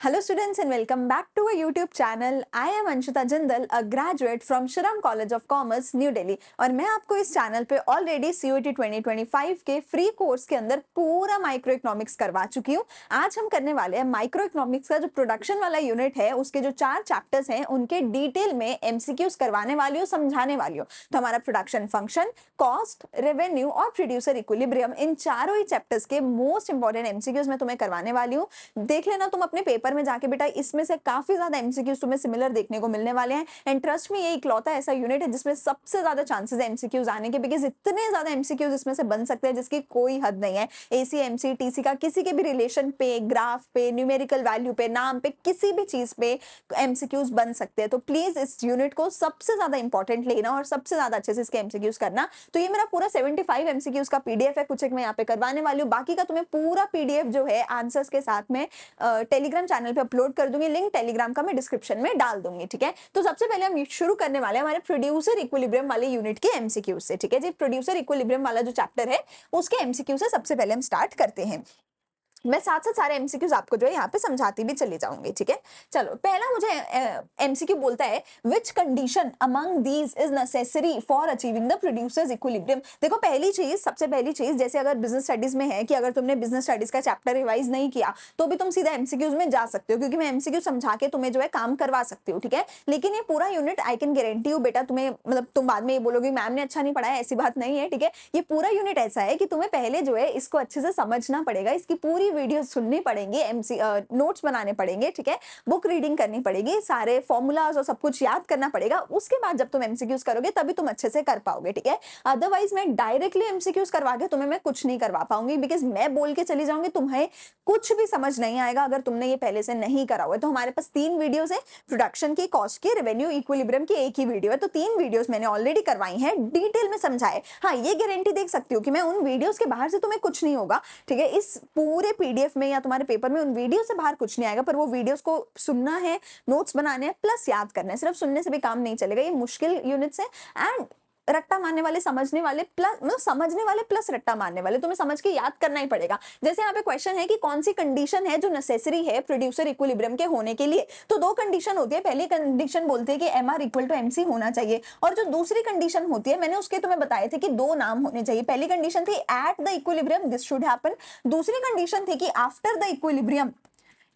Hello students and welcome back to our YouTube channel. I am Anshita Jindal, a graduate from Shriram College of Commerce, New Delhi. और मैं आपको इस channel पे already CUET 2025 के free course के अंदर पूरा माइक्रो इकोनॉमिक्स करवा चुकी हूँ। आज हम करने वाले हैं माइक्रो इकोनॉमिक्स का जो प्रोडक्शन वाला यूनिट है उसके जो 4 चैप्टर्स हैं उनके डिटेल में MCQs करवाने वाली हूँ, समझाने वाली हूँ। तो हमारा प्रोडक्शन फंक्शन, कॉस्ट, रेवेन्यू और प्रोड्यूसर इक्विलिब्रियम, इन चारों ही चैप्टर्स के मोस्ट इंपॉर्टेंट MCQs मैं तुम्हें करवाने वाली हूँ। देख लेना तुम अपने पेपर में जाके बेटा, इसमें से काफी ज्यादा एमसीक्यूज तुम्हें सिमिलर देखने को मिलने वाले हैं। एंड ट्रस्ट में ये इकलौता ऐसा यूनिट है जिसमें सबसे ज्यादा चांसेस है एमसीक्यूज आने के, बिकॉज इतने ज्यादा एमसीक्यूज इसमें से बन सकते हैं जिसकी कोई हद नहीं है। एसी एमसी टीसी का किसी के भी रिलेशन पे, ग्राफ पे, न्यूमेरिकल वैल्यू पे, नाम पे, किसी भी चीज पे एमसीक्यूज बन सकते हैं। तो प्लीज इस यूनिट को सबसे ज्यादा इंपॉर्टेंट लेना और सबसे ज्यादा अच्छे से इसके एमसीक्यूज करना। तो ये मेरा पूरा 75 एमसीक्यूज का पीडीएफ है, कुछ एक मैं यहाँ पे करवाने वाली हूँ। बाकी का तुम्हें पूरा पीडीएफ जो है आंसर्स के साथ में टेलीग्राम चैनल पे अपलोड कर दूंगी, लिंक टेलीग्राम का मैं डिस्क्रिप्शन में डाल दूंगी। ठीक है, तो सबसे पहले हम शुरू करने वाले हैं हमारे प्रोड्यूसर इक्विलिब्रियम वाले यूनिट के एमसीक्यू से। ठीक है जी, प्रोड्यूसर इक्विलिब्रियम वाला जो चैप्टर है उसके एमसीक्यू से सबसे पहले हम स्टार्ट करते हैं। मैं साथ साथ सारे एमसीक्यूज आपको जो है यहाँ पे समझाती भी चली जाऊंगी। ठीक है, चलो पहला मुझे एमसीक्यू बोलता है which condition among these is necessary for achieving the producers equilibrium. देखो पहली चीज, सबसे पहली चीज, जैसे अगर बिजनेस स्टडीज में है कि अगर तुमने बिजनेस स्टडीज का चैप्टर रिवाइज नहीं किया तो भी तुम सीधा एमसीक्यूज में जा सकते हो, क्योंकि मैं एमसीक्यू समझा के तुम्हें जो है काम करवा सकती हूँ। ठीक है, लेकिन ये पूरा unit I can guarantee you बेटा, तुम्हें मतलब तुम बाद में ये बोलोगे मैम ने अच्छा नहीं पढ़ाया, ऐसी बात नहीं है। ठीक है, ये पूरा यूनिट ऐसा है कि तुम्हें पहले जो है इसको अच्छे से समझना पड़ेगा, इसकी पूरी वीडियो सुननी पड़ेंगी, नोट्स बनाने पड़ेंगे। ठीक है, बुक रीडिंग करनी पड़ेगी, सारे फॉर्मूलाज और सब कुछ याद करना पड़ेगा। उसके बाद जब तुम एमसीक्यूज करोगे तभी तुम अच्छे से कर पाओगे। ठीक है, अदरवाइज मैं डायरेक्टली एमसीक्यूज करवा के तुम्हें मैं कुछ नहीं करवा पाऊंगी, बिकॉज मैं बोल के चली जाऊंगी, तुम्हें कुछ भी समझ नहीं आएगा अगर तुमने ये पहले से नहीं करा हुआ है। तो हमारे पास 3 वीडियोस है, प्रोडक्शन की, कॉस्ट की, रेवेन्यू, इक्विलिब्रियम की एक ही वीडियो है। तो 3 वीडियोस मैंने ऑलरेडी करवाई हैं, डिटेल में समझाए। हाँ, ये गारंटी देख सकती हूँ कि मैं उन वीडियोस के बाहर से तुम्हें कुछ नहीं होगा। ठीक है, इस पूरे पीडीएफ में या तुम्हारे पेपर में उन वीडियो से बाहर कुछ नहीं आएगा, पर वो वीडियोस को सुनना है, नोट्स बनाने हैं, प्लस याद करना है। सिर्फ सुनने से भी काम नहीं चलेगा, ये मुश्किल यूनिट्स है। एंड रट्टा मारने वाले, समझने वाले प्लस, मतलब समझने वाले प्लस रट्टा मारने वाले, तुम्हें समझ के याद करना ही पड़ेगा। जैसे यहाँ पे क्वेश्चन है कि कौन सी कंडीशन है जो नेसेसरी है प्रोड्यूसर इक्विलिब्रियम के होने के लिए, तो 2 कंडीशन होती है। पहली कंडीशन बोलते हैं कि MR इक्वल टू MC होना चाहिए, और जो दूसरी कंडीशन होती है, मैंने उसके तुम्हें बताए थे कि 2 नाम होने चाहिए। पहली कंडीशन थी at the equilibrium this should happen, दूसरी कंडीशन थी कि आफ्टर द इक्विलिब्रियम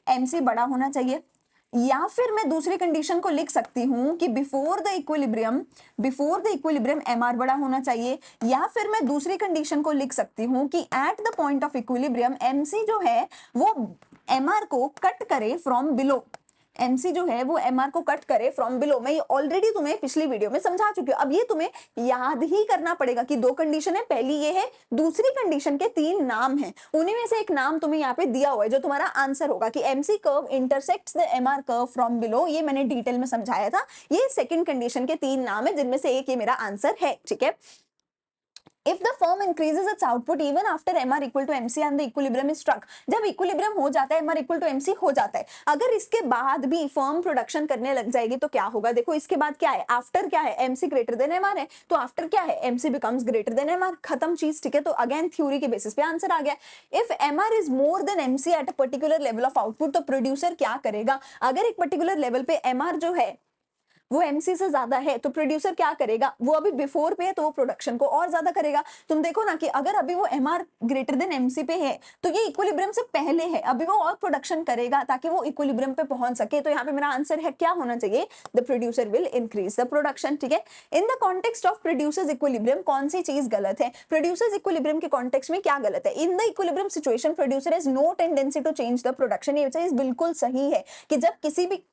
MC बड़ा होना चाहिए। या फिर मैं दूसरी कंडीशन को लिख सकती हूं कि बिफोर द इक्विलिब्रियम MR बड़ा होना चाहिए। या फिर मैं दूसरी कंडीशन को लिख सकती हूं कि eight the point of equilibrium MC जो है वो MR को कट करे फ्रॉम बिलो, MC जो है वो MR को कट करे फ्रॉम बिलो। मैं ये ऑलरेडी तुम्हें पिछली वीडियो में समझा चुकी हूँ। अब ये तुम्हें याद ही करना पड़ेगा कि 2 कंडीशन है, पहली ये है, दूसरी कंडीशन के 3 नाम हैं, उन्हीं में से एक नाम तुम्हें यहाँ पे दिया हुआ है जो तुम्हारा आंसर होगा कि MC curve intersects the MR curve from below. ये मैंने डिटेल में समझाया था। ये सेकंड कंडीशन के 3 नाम है जिनमें से एक ये मेरा आंसर है। ठीक है, If the firm increases its output even after MR equal to MC and the equilibrium is struck, जब इक्विलिब्रियम हो जाता है, MR equal to MC हो जाता है, अगर इसके बाद भी फर्म प्रोडक्शन करने लग जाएगी तो क्या होगा? देखो इसके बाद क्या है, आफ्टर क्या है, MC ग्रेटर देन MR है, तो आफ्टर क्या है, MC becomes greater than MR, खत्म चीज। ठीक है, तो अगेन थ्योरी के बेसिस पे आंसर आ गया। If MR is more than MC at a particular level of output, तो प्रोड्यूसर क्या करेगा? अगर एक पर्टिकुलर लेवल पे MR जो है वो MC से ज्यादा है तो प्रोड्यूसर क्या करेगा? वो अभी बिफोर पे है तो वो प्रोडक्शन को और ज्यादा करेगा। तुम देखो ना कि अगर अभी वो MR ग्रेटर देन MC पे है तो ये इक्विलिब्रियम से पहले है, अभी वो और प्रोडक्शन करेगा ताकि वो इक्विलिब्रियम पे पहुंच सके। तो यहाँ पे मेरा आंसर है क्या होना चाहिए? The producer will increase the production. ठीक है, in the context of producers equilibrium कौन सी चीज गलत है? प्रोड्यूसर्स इक्विलिब्रियम के कॉन्टेक्स्ट में क्या गलत है? In the equilibrium situation producer has no tendency to change the production. ये चीज बिल्कुल सही है कि जब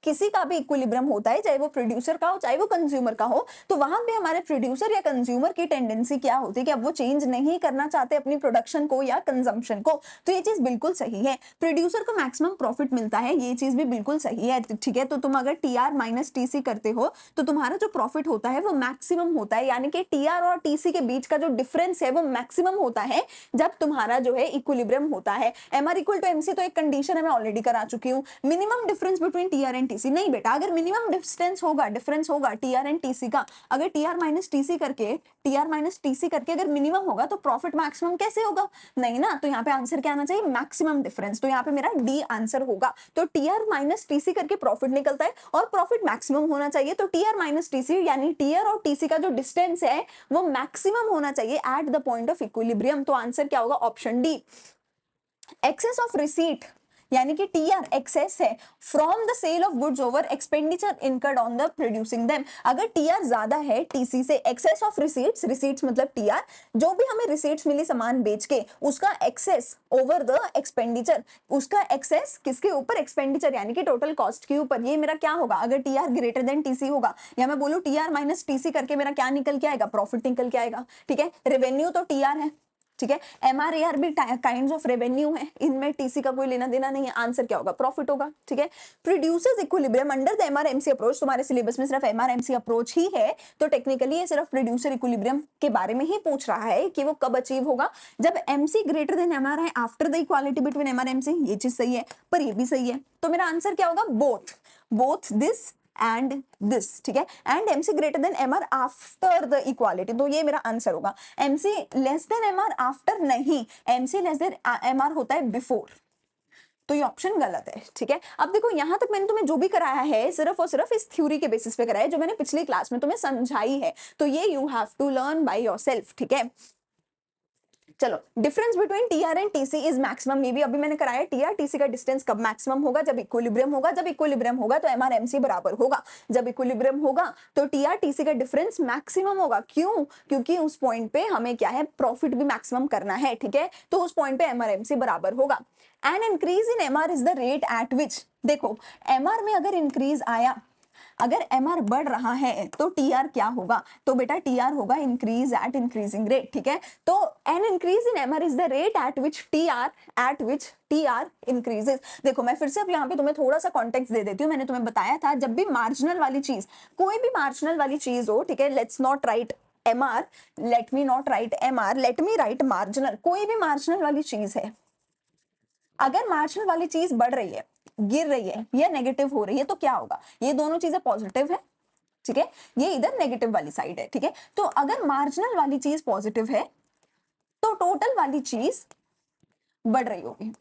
किसी का भी इक्विलिब्रियम होता है, चाहे वो प्रोड्यूसर का हो चाहे वो कंज्यूमर का हो, तो वहां पे हमारे प्रोड्यूसर या कंज्यूमर की टेंडेंसी क्या होती है कि अब वो चेंज नहीं करना चाहते अपनी प्रोडक्शन को या कंजम्पशन को। तो ये चीज बिल्कुल सही है। प्रोड्यूसर को मैक्सिमम प्रॉफिट मिलता है, ये चीज भी बिल्कुल सही है। ठीक है, तो तुम अगर TR माइनस TC करते हो तो तुम्हारा जो प्रॉफिट होता है वो मैक्सिमम होता है, यानी कि TR और TC के बीच का जो डिफरेंस है वो मैक्सिमम होता है जब तुम्हारा जो है इक्विलिब्रियम होता है। MR इक्वल टू MC तो एक कंडीशन है, मैं ऑलरेडी करा चुकी हूँ। Minimum difference between TR and TC नहीं बेटा, अगर मिनिमम डिस्टेंस होगा, डिफरेंस होगा टीआर एंड टीसी का, अगर टीआर माइनस टीसी करके अगर मिनिमम होगा तो प्रॉफिट मैक्सिमम कैसे होगा? नहीं ना, तो यहाँ पे आंसर क्या आना चाहिए? Maximum difference. तो यहाँ पे मेरा डी आंसर होगा। तो टीआर माइनस टीसी करके प्रॉफिट निकलता है और प्रॉफिट मैक्सिमम होना चाहिए, तो टीआर माइनस टीसी यानी टीआर और टीसी का जो डिस्टेंस है वो मैक्सिमम होना चाहिए at the point of equilibrium. तो आंसर क्या होगा? Option D. Excess of receipt यानी कि टीआर एक्सेस है from the sale of goods over expenditure incurred on the producing them. अगर टीआर ज्यादा है टीसी से, एक्सेस ऑफ रिसीट्स मतलब टीआर, जो भी हमें रिसीट्स मिली सामान बेच के, उसका एक्सेस ओवर द एक्सपेंडिचर, उसका एक्सेस किसके ऊपर? एक्सपेंडिचर यानी कि टोटल कॉस्ट के ऊपर। ये मेरा क्या होगा? अगर टीआर ग्रेटर देन टीसी होगा, या मैं बोलूं टीआर माइनस टीसी करके मेरा क्या निकल के आएगा? प्रॉफिट निकल के आएगा। ठीक है, रेवेन्यू तो टीआर है, ठीक है, एमआरएआर भी काइंड्स ऑफ रेवेन्यू है, इनमें टीसी का कोई लेना देना नहीं है। आंसर क्या होगा? प्रॉफिट होगा। ठीक है, producers equilibrium under the MRMC approach. तुम्हारे सिलेबस में सिर्फ एमआरएमसी अप्रोच ही है, तो टेक्निकली ये सिर्फ प्रोड्यूसर इक्विलिब्रियम के बारे में ही पूछ रहा है कि वो कब अचीव होगा? जब एमसी ग्रेटर देन एमआर है, आफ्टर द इक्वालिटी बिटवीन एमआरएमसी। ये चीज सही है, पर ये भी सही है। तो मेरा आंसर क्या होगा? Both this and this. ठीक है, and MC greater than MR after the equality, तो ये मेरा आंसर होगा। MC less than MR after नहीं, एमसी लेस देन एमआर होता है बिफोर, तो ये ऑप्शन गलत है। ठीक है, अब देखो यहां तक मैंने तुम्हें जो भी कराया है सिर्फ और सिर्फ इस थ्योरी के बेसिस पे कराया है, जो मैंने पिछली क्लास में तुम्हें समझाई है, तो ये you have to learn by yourself. ठीक है, चलो, difference between TR and TC is maximum. मे भी अभी मैंने कराया, टीआर टीसी का डिस्टेंस कब मैक्सिमम होगा? जब इक्विलिब्रियम होगा। जब इक्विलिब्रियम होगा तो एमआरएमसी बराबर होगा। जब इक्विलिब्रियम होगा तो टीआर टीसी का डिफरेंस मैक्सिमम होगा। क्यों? क्योंकि उस पॉइंट पे हमें क्या है? प्रॉफिट भी मैक्सिमम करना है। ठीक है, तो उस पॉइंट पे एमआरएमसी बराबर होगा। An increase in MR is the rate at विच, देखो एमआर में अगर इंक्रीज आया, अगर एमआर बढ़ रहा है तो टीआर क्या होगा? तो बेटा टीआर होगा इंक्रीज एट इंक्रीजिंग रेट। ठीक है, तो an increase in MR is the rate at which TR increases. देखो मैं फिर से अब यहाँ पे तुम्हें थोड़ा सा कॉन्टेक्स्ट दे देती हूँ। मैंने तुम्हें बताया था जब भी मार्जिनल वाली चीज, कोई भी मार्जिनल वाली चीज हो, ठीक है, let's not right MR, let me not right MR, let me right marginal. कोई भी मार्जिनल वाली चीज है, अगर मार्जिनल वाली चीज बढ़ रही है, गिर रही है या नेगेटिव हो रही है, तो क्या होगा? ये दोनों चीजें पॉजिटिव है, ठीक है, ये इधर नेगेटिव वाली साइड है। ठीक है, तो अगर मार्जिनल वाली चीज पॉजिटिव है तो टोटल वाली चीज बढ़ रही होगी।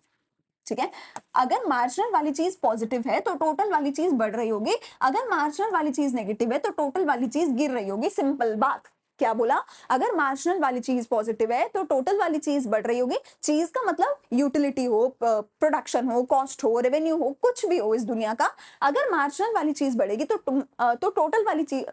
ठीक है, अगर मार्जिनल वाली चीज पॉजिटिव है तो टोटल वाली चीज बढ़ रही होगी, अगर मार्जिनल वाली चीज नेगेटिव है तो टोटल वाली चीज गिर रही होगी। सिंपल बात। क्या बोला? अगर मार्जिनल वाली चीज पॉजिटिव है तो टोटल वाली चीज बढ़ रही होगी। चीज का मतलब यूटिलिटी हो, प्रोडक्शन हो, कॉस्ट हो, रेवेन्यू हो, कुछ भी हो इस दुनिया का। अगर मार्जिनल वाली चीज बढ़ेगी तो टोटल वाली चीज,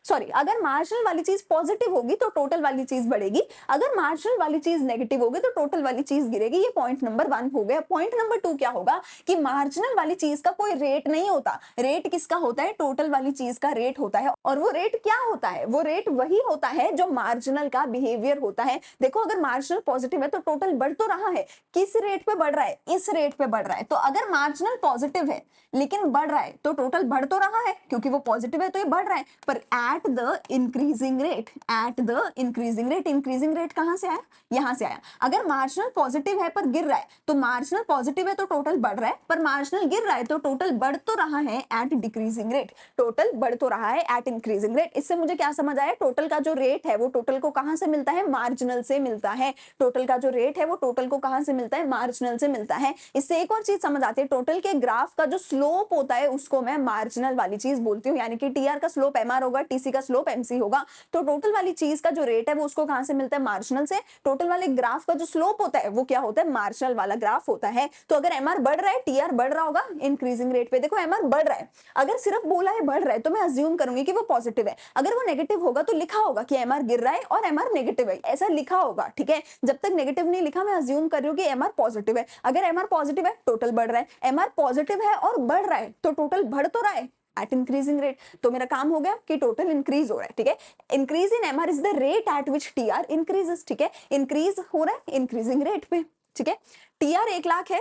सॉरी, अगर मार्जिनल वाली चीज पॉजिटिव होगी तो टोटल वाली चीज बढ़ेगी, अगर मार्जिनल वाली चीज नेगेटिव होगी तो टोटल वाली चीज गिरेगी। ये पॉइंट नंबर 1 हो गया। पॉइंट नंबर 2 क्या होगा कि मार्जिनल वाली चीज का कोई रेट नहीं होता। रेट किसका होता है? टोटल वाली चीज का रेट होता है। और वो रेट क्या होता है? वो रेट वही होता है जो मार्जिनल का बिहेवियर होता है। देखो अगर मार्जिनल पॉजिटिव है तो टोटल बढ़ तो रहा है, किस रेट पे बढ़ रहा है? इस रेट पे बढ़ रहा है। तो अगर मार्जिनल पॉजिटिव है लेकिन बढ़ रहा है तो टोटल बढ़ तो रहा है, क्योंकि वो पॉजिटिव है तो ये बढ़ रहा है, पर at the increasing rate, at the increasing rate. Increasing rate कहां से आया? यहां से आया। अगर मार्जिनल पॉजिटिव है पर गिर रहा है, तो मार्जिनल पॉजिटिव है तो टोटल बढ़ रहा है, पर मार्जिनल गिर रहा है तो टोटल बढ़ तो रहा है एट डिक्रीजिंग रेट। टोटल बढ़ तो रहा है एट इंक्रीजिंग रेट। इससे मुझे क्या समझ आया? टोटल का जो रेट है वो टोटल को कहां से मिलता है? मार्जिनल से मिलता है। टोटल का जो रेट है वो टोटल को कहां से मिलता है? मार्जिनल से मिलता है। इससे एक और चीज समझ आती है, टोटल के ग्राफ का जो स्लोप होता है उसको मैं मार्जिनल वाली चीज बोलती हूँ। यानी कि टीआर का स्लोप एमआर होगा, टीसी का स्लोप एमसी होगा। तो टोटल वाली चीज का जो रेट है वो उसको कहां से मिलता है? मार्जिनल से। टोटल वाले ग्राफ का जो स्लोप होता है वो क्या होता है? मार्जिनल वाला ग्राफ होता है। तो अगर एमआर बढ़ रहा है, टीआर बढ़ रहा होगा इंक्रीजिंग रेट पे। देखो एमआर बढ़ रहा है, अगर सिर्फ बोला है बढ़ रहा है तो मैं अज्यूम करूंगी कि वो पॉजिटिव है। अगर वो नेगेटिव होगा तो लिखा होगा कि एमआर गिर रहा है और एमआर नेगेटिव है, ऐसा लिखा होगा। ठीक है, जब तक नेगेटिव नहीं लिखा मैं अज्यूम कर रही हूँ कि एमआर पॉजिटिव है। अगर एमआर पॉजिटिव है टोटल बढ़ रहा है, एमआर पॉजिटिव है और बढ़ रहा है तो टोटल बढ़ तो रहा है एट इंक्रीजिंग रेट। तो मेरा काम हो गया कि टोटल इंक्रीज हो रहा है। ठीक है, increase in MR is the rate at which TR increases. ठीक है, इंक्रीज हो रहा है इंक्रीजिंग रेट पे। ठीक है, टीआर 1 लाख है,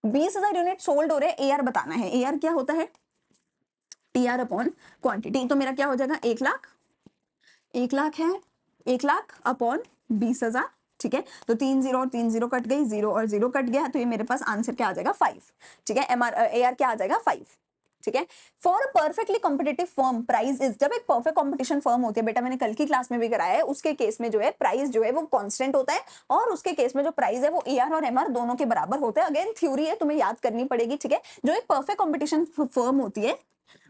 20,000 यूनिट सोल्ड हो रहे हैं। एआर बताना है। एआर क्या होता है? TR upon quantity. तो मेरा क्या हो जाएगा? 1 लाख, 1 लाख है, 1 लाख अपॉन 20,000। ठीक है, तो 3 0 और 3 0 कट गई, 0 और 0 कट गया, तो ये मेरे पास आंसर क्या आ जाएगा? 5। ठीक है, एमआर एआर क्या आ जाएगा? 5। ठीक है। For perfectly competitive firm price is, जब एक परफेक्ट कॉम्पिटिशन फर्म होती है बेटा, मैंने कल की क्लास में भी कराया है, उसके केस में जो है प्राइस जो है वो कांस्टेंट होता है और उसके केस में जो प्राइस है वो एआर और एमआर दोनों के बराबर होते हैं। अगेन थ्योरी है, तुम्हें याद करनी पड़ेगी, ठीक है। जो एक परफेक्ट कॉम्पिटिशन फर्म होती है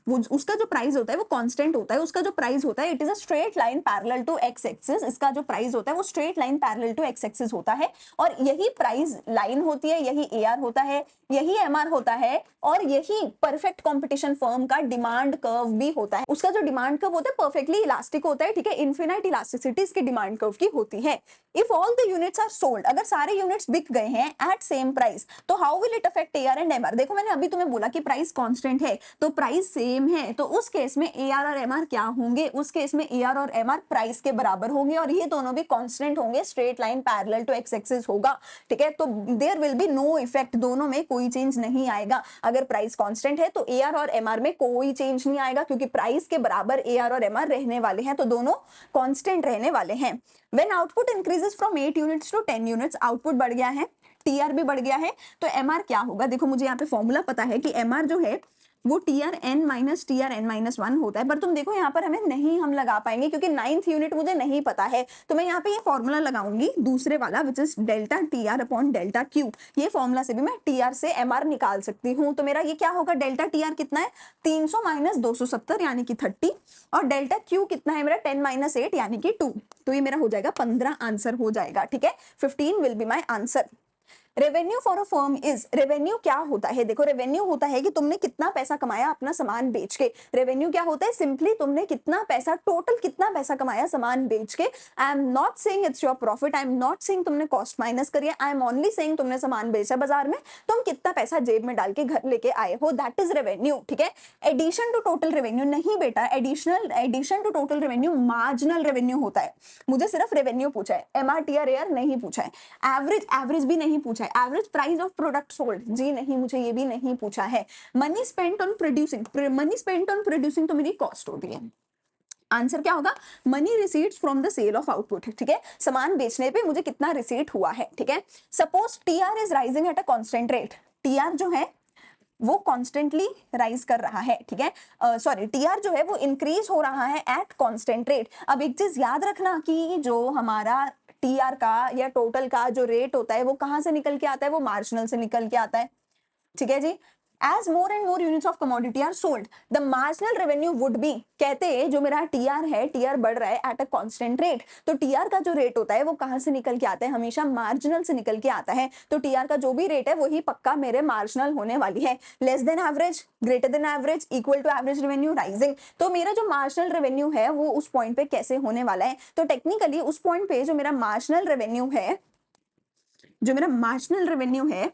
वो उसका जो प्राइस होता है वो कांस्टेंट होता है, उसका जो प्राइस होता है it is a straight line parallel to X axis, इसका जो प्राइस होता है वो straight line parallel to X axis होता है और यही प्राइस लाइन होती है, यही एआर होता है, यही एमआर होता है और यही परफेक्ट कंपटीशन फर्म का डिमांड कर्व भी होता है। उसका जो डिमांड कर्व होता है परफेक्टली इलास्टिक होता है, ठीक है, इनफिनाइट इलास्टिसिटी इसकी डिमांड कर्व की होती है। If all the units are sold, अगर सारे यूनिट्स बिक गए हैं एट सेम प्राइस, तो how will it affect AR and MR. देखो मैंने अभी तुम्हें बोला कि प्राइस कांस्टेंट है तो प्राइस सेम है, तो उस केस में एआर और एमआर क्या होंगे, उस केस में एआर और एमआर प्राइस के बराबर होंगे और ये दोनों भी कांस्टेंट होंगे, straight line parallel to X axis होगा, ठीक है। तो there will be no effect, दोनों में कोई चेंज नहीं आएगा। अगर प्राइस कांस्टेंट है तो एआर और एमआर में कोई चेंज नहीं आएगा क्योंकि प्राइस के बराबर एआर और एमआर रहने वाले हैं, तो दोनों कांस्टेंट रहने वाले हैं। When output increases from 8 units to 10 units, output बढ़ गया है, टीआर भी बढ़ गया है, तो एमआर क्या होगा। देखो मुझे यहाँ पे फॉर्मूला पता है कि एमआर जो है वो TR N minus TR N minus one होता है, पर तुम देखो यहाँ पर हमें नहीं हम लगा पाएंगे क्योंकि 9th यूनिट मुझे नहीं पता है, तो मैं यहाँ पे ये फॉर्मूला लगाऊंगी दूसरे वाला which is delta TR upon delta Q. ये फॉर्मूला से भी मैं टीआर से एमआर निकाल सकती हूँ, तो मेरा ये क्या होगा, डेल्टा टीआर कितना है 300 माइनस 270 यानी कि 30 और डेल्टा क्यू कितना है मेरा 10 माइनस 8 यानी कि 2, तो ये मेरा हो जाएगा 15 आंसर हो जाएगा, ठीक है। 15 will be my answer. Revenue for a firm is, revenue क्या होता है, देखो रेवेन्यू होता है कि तुमने कितना पैसा कमाया अपना सामान बेच के। रेवेन्यू क्या होता है, सिंपली तुमने कितना पैसा, टोटल कितना पैसा कमाया सामान बेच के। I am not saying it's your profit, I am not saying तुमने कॉस्ट माइनस करी है, आई एम ओनली सेइंग तुमने सामान बेचा बाजार में, तुम कितना पैसा जेब में डाल के घर लेके आए हो, दैट इज रेवेन्यू, ठीक है। एडिशन टू टोटल रेवेन्यू नहीं बेटा, addition to total revenue marginal revenue होता है। मुझे सिर्फ रेवेन्यू पूछा है, एमआरटीआर एआर नहीं पूछा है, एवरेज भी नहीं पूछा है, average price of product sold जी नहीं, मुझे ये भी नहीं पूछा है। Money spent on producing, money spent on producing तो मेरी कॉस्ट होती है। आंसर क्या होगा, money receipts from the sale of output, ठीक है, सामान बेचने पे मुझे कितना रिसीट हुआ है, ठीक है। Suppose TR is rising at a constant rate, TR जो है वो कॉन्स्टेंटली राइज कर रहा है, ठीक है, सॉरी टीआर जो है वो इंक्रीज हो रहा है एट कांस्टेंट रेट। अब एक चीज याद रखना कि जो हमारा टीआर का या टोटल का जो रेट होता है वो कहां से निकल के आता है, वो मार्जिनल से निकल के आता है, ठीक है जी। As more and more units of commodity are sold, the marginal revenue would be, कहते हैं जो मेरा टीआर है, टीआर बढ़ रहा है एट अ कांस्टेंट रेट, तो टीआर का जो रेट होता है वो कहां से निकल के आता है, हमेशा मार्जिनल से निकल के आता है, तो टीआर का जो भी रेट है वही पक्का मेरे मार्जिनल होने वाली है। Less than average, greater than average, equal to average revenue, rising, तो मेरा जो मार्जिनल रेवेन्यू है वो उस पॉइंट पे कैसे होने वाला है, तो टेक्निकली उस पॉइंट पे जो मेरा मार्जिनल रेवेन्यू है, जो मेरा मार्जिनल रेवेन्यू है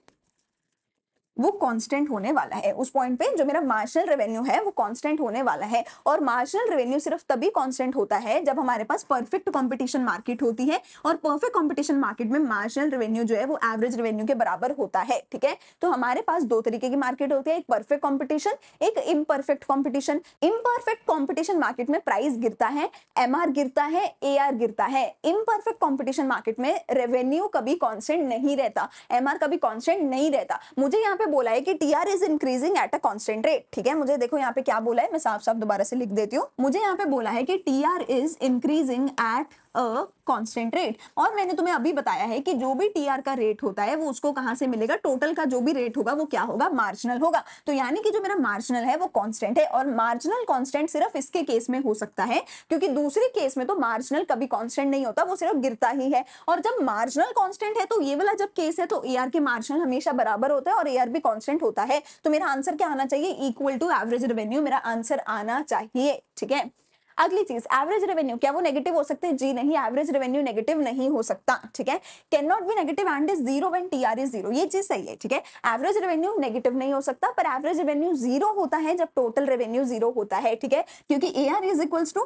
वो कांस्टेंट होने वाला है। उस पॉइंट पे जो मेरा मार्जिनल रेवेन्यू है वो कांस्टेंट होने वाला है, और मार्जिनल रेवेन्यू सिर्फ तभी कांस्टेंट होता है जब हमारे पास परफेक्ट कंपटीशन मार्केट होती है, और परफेक्ट कंपटीशन मार्केट में मार्जिनल रेवेन्यू जो है वो एवरेज रेवेन्यू के बराबर होता है, ठीक है। तो हमारे पास दो तरीके की मार्केट होती है, एक परफेक्ट कंपटीशन, एक imperfect competition. Imperfect competition market में प्राइस गिरता है, एमआर गिरता है, एआर गिरता है। इम्परफेक्ट कंपटीशन मार्केट में रेवेन्यू कभी कांस्टेंट नहीं रहता, एमआर कभी कांस्टेंट नहीं रहता। मुझे यहाँ पे बोला है कि TR is increasing at a constant rate, ठीक है। मुझे देखो यहाँ पे क्या बोला है, मैं साफ साफ दोबारा से लिख देती हूँ। मुझे यहाँ पे बोला है कि TR is increasing at a constant rate, और मैंने तुम्हें अभी बताया है कि जो भी टीआर का रेट होता है वो उसको कहां से मिलेगा, टोटल का जो भी रेट होगा वो क्या होगा, मार्जिनल होगा। तो यानी कि जो मेरा मार्जिनल है वो कांस्टेंट है, और मार्जिनल कांस्टेंट सिर्फ इसके केस में हो सकता है क्योंकि दूसरे केस में तो मार्जिनल कभी कांस्टेंट नहीं होता, वो सिर्फ गिरता ही है। और जब मार्जिनल कांस्टेंट है तो ये वाला जब केस है तो एआर के मार्जिनल हमेशा बराबर होता है और एआर भी कांस्टेंट होता है, तो मेरा आंसर क्या आना चाहिए, इक्वल टू एवरेज रेवेन्यू मेरा आंसर आना चाहिए, ठीक है। अगली चीज, एवरेज रेवेन्यू, क्या वो नेगेटिव हो सकते हैं, जी नहीं, एवरेज रेवेन्यू नेगेटिव नहीं हो सकता, ठीक है। Can not B negative and is zero when TR is zero, ये चीज सही है, ठीक है। एवरेज रेवेन्यू नेगेटिव नहीं हो सकता, पर एवरेज रेवेन्यू जीरो होता है जब टोटल रेवेन्यू जीरो होता है, ठीक है, क्योंकि AR is equals to